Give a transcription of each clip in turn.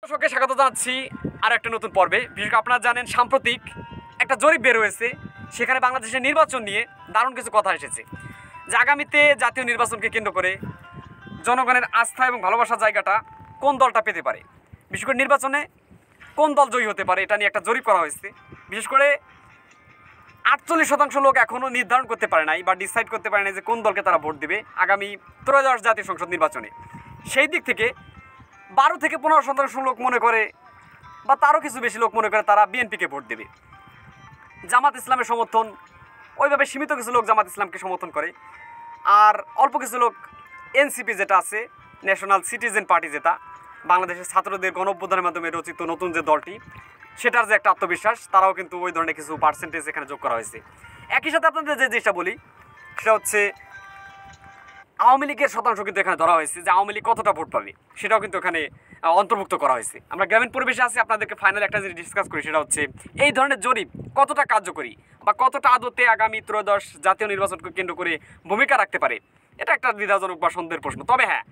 দর্শককে স্বাগত জানাচ্ছি আর একটা নতুন পর্বে। বিশেষ করে আপনারা জানেন সাম্প্রতিক একটা জরিপ বের হয়েছে, সেখানে বাংলাদেশের নির্বাচন নিয়ে দারুণ কিছু কথা এসেছে যে আগামীতে জাতীয় নির্বাচনকে কেন্দ্র করে জনগণের আস্থা এবং ভালোবাসার জায়গাটা কোন দলটা পেতে পারে, বিশেষ করে নির্বাচনে কোন দল জয়ী হতে পারে, এটা নিয়ে একটা জরিপ করা হয়েছে। বিশেষ করে 48% লোক এখনও নির্ধারণ করতে পারে নাই বা ডিসাইড করতে পারে নাই যে কোন দলকে তারা ভোট দেবে আগামী ত্রয়োদশ জাতীয় সংসদ নির্বাচনে। সেই দিক থেকে 12 থেকে 15% লোক মনে করে বা তারও কিছু বেশি লোক মনে করে তারা বিএনপিকে ভোট দেবে। জামাত ইসলামের সমর্থন ওইভাবে সীমিত কিছু লোক জামাত ইসলামকে সমর্থন করে, আর অল্প কিছু লোক এনসিপি যেটা আছে, ন্যাশনাল সিটিজেন পার্টি, যেটা বাংলাদেশের ছাত্রদের গণঅভ্যুত্থানের মাধ্যমে রচিত নতুন যে দলটি, সেটার যে একটা আত্মবিশ্বাস, তারাও কিন্তু ওই ধরনের কিছু পার্সেন্টেজ এখানে যোগ করা হয়েছে। একই সাথে আপনাদের যে জিনিসটা বলি সেটা হচ্ছে আওয়ামী লীগের শতাংশ কিন্তু এখানে ধরা হয়েছে, যে আওয়ামী লীগ কতটা ভোট পাবে সেটাও কিন্তু এখানে অন্তর্ভুক্ত করা হয়েছে। আমরা গ্রামীণ পরিবেশে আছি, আপনাদেরকে ফাইনাল একটা জিনিস ডিসকাস করি, সেটা হচ্ছে এই ধরনের জরিপ কতটা কার্যকরী বা কতটা আদতে আগামী ত্রয়োদশ জাতীয় নির্বাচনকে কেন্দ্র করে ভূমিকা রাখতে পারে, এটা একটা দ্বিধাজনক বা সন্দেহের প্রশ্ন। তবে হ্যাঁ,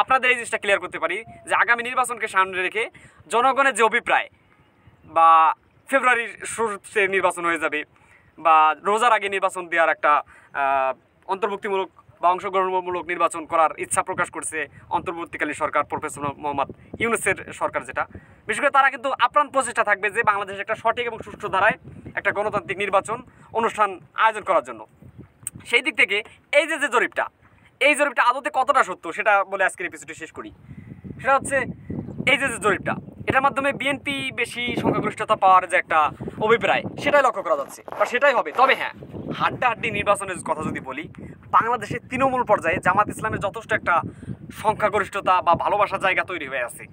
আপনাদের এই জিনিসটা ক্লিয়ার করতে পারি যে আগামী নির্বাচনকে সামনে রেখে জনগণের যে অভিপ্রায়, বা ফেব্রুয়ারির শুরুতে নির্বাচন হয়ে যাবে বা রোজার আগে নির্বাচন দেওয়ার একটা অন্তর্ভুক্তিমূলক বা অংশগ্রহণমূলক নির্বাচন করার ইচ্ছা প্রকাশ করছে অন্তর্বর্তীকালীন সরকার, প্রফেসর মোহাম্মদ ইউনূসের সরকার, যেটা বিশেষ করে তারা কিন্তু আপ্রাণ প্রচেষ্টা থাকবে যে বাংলাদেশে একটা সঠিক এবং সুষ্ঠু ধারায় একটা গণতান্ত্রিক নির্বাচন অনুষ্ঠান আয়োজন করার জন্য। সেই দিক থেকে এই যে জরিপটা, এই জরিপটা আদতে কতটা সত্য সেটা বলে আজকের এপিসোডে শেষ করি। সেটা হচ্ছে এই যে জরিপটা, এটার মাধ্যমে বিএনপি বেশি সংখ্যাগরিষ্ঠতা পাওয়ার যে একটা অভিপ্রায়, সেটাই লক্ষ্য করা যাচ্ছে বা সেটাই হবে। তবে হ্যাঁ, হাড্ডাহাড্ডি নির্বাচনের কথা যদি বলি, বাংলাদেশের তৃণমূল পর্যায়ে জামাত ইসলামের যথেষ্ট একটা সংখ্যাগরিষ্ঠতা বা ভালোবাসার জায়গা তৈরি হয়ে আছে,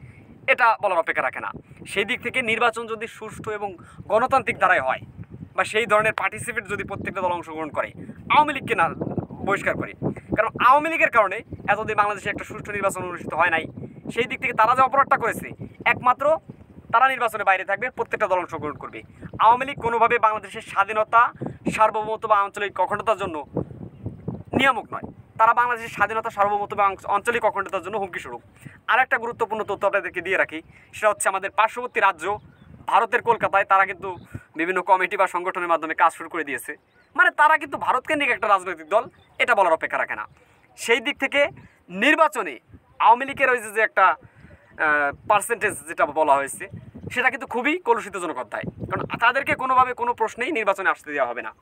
এটা বলার অপেক্ষা রাখে না। সেই দিক থেকে নির্বাচন যদি সুষ্ঠু এবং গণতান্ত্রিক ধারায় হয় বা সেই ধরনের পার্টিসিপেট যদি প্রত্যেকটা দল অংশগ্রহণ করে, আওয়ামী লীগকে না বহিষ্কার করে, কারণ আওয়ামী লীগের কারণে এতদিন বাংলাদেশে একটা সুষ্ঠু নির্বাচন অনুষ্ঠিত হয় নাই। সেই দিক থেকে তারা যে অপরাধটা করেছে, একমাত্র তারা নির্বাচনের বাইরে থাকবে, প্রত্যেকটা দল অংশগ্রহণ করবে। আওয়ামী লীগ কোনোভাবে বাংলাদেশের স্বাধীনতা, সার্বভৌমত্ব বা আঞ্চলিক অখণ্ডতার জন্য নিয়ামক নয়, তারা বাংলাদেশের স্বাধীনতা, সার্বভৌমত্ব বা আঞ্চলিক অখণ্ডতার জন্য হুমকি স্বরূপ। আর একটা গুরুত্বপূর্ণ তথ্য আপনাদেরকে দিয়ে রাখি, সেটা হচ্ছে আমাদের পার্শ্ববর্তী রাজ্য ভারতের কলকাতায় তারা কিন্তু বিভিন্ন কমিটি বা সংগঠনের মাধ্যমে কাজ শুরু করে দিয়েছে, মানে তারা কিন্তু ভারতকেন্দ্রিক একটা রাজনৈতিক দল, এটা বলার অপেক্ষা রাখে না। সেই দিক থেকে নির্বাচনে আওয়ামী লীগের ওই যে একটা পার্সেন্টেজ যেটা বলা হয়েছে, সেটা কিন্তু খুবই কলুষিতজনক অধ্যায়, কারণ তাদেরকে কোনোভাবে কোনো প্রশ্নেই নির্বাচনে আসতে দেওয়া হবে না।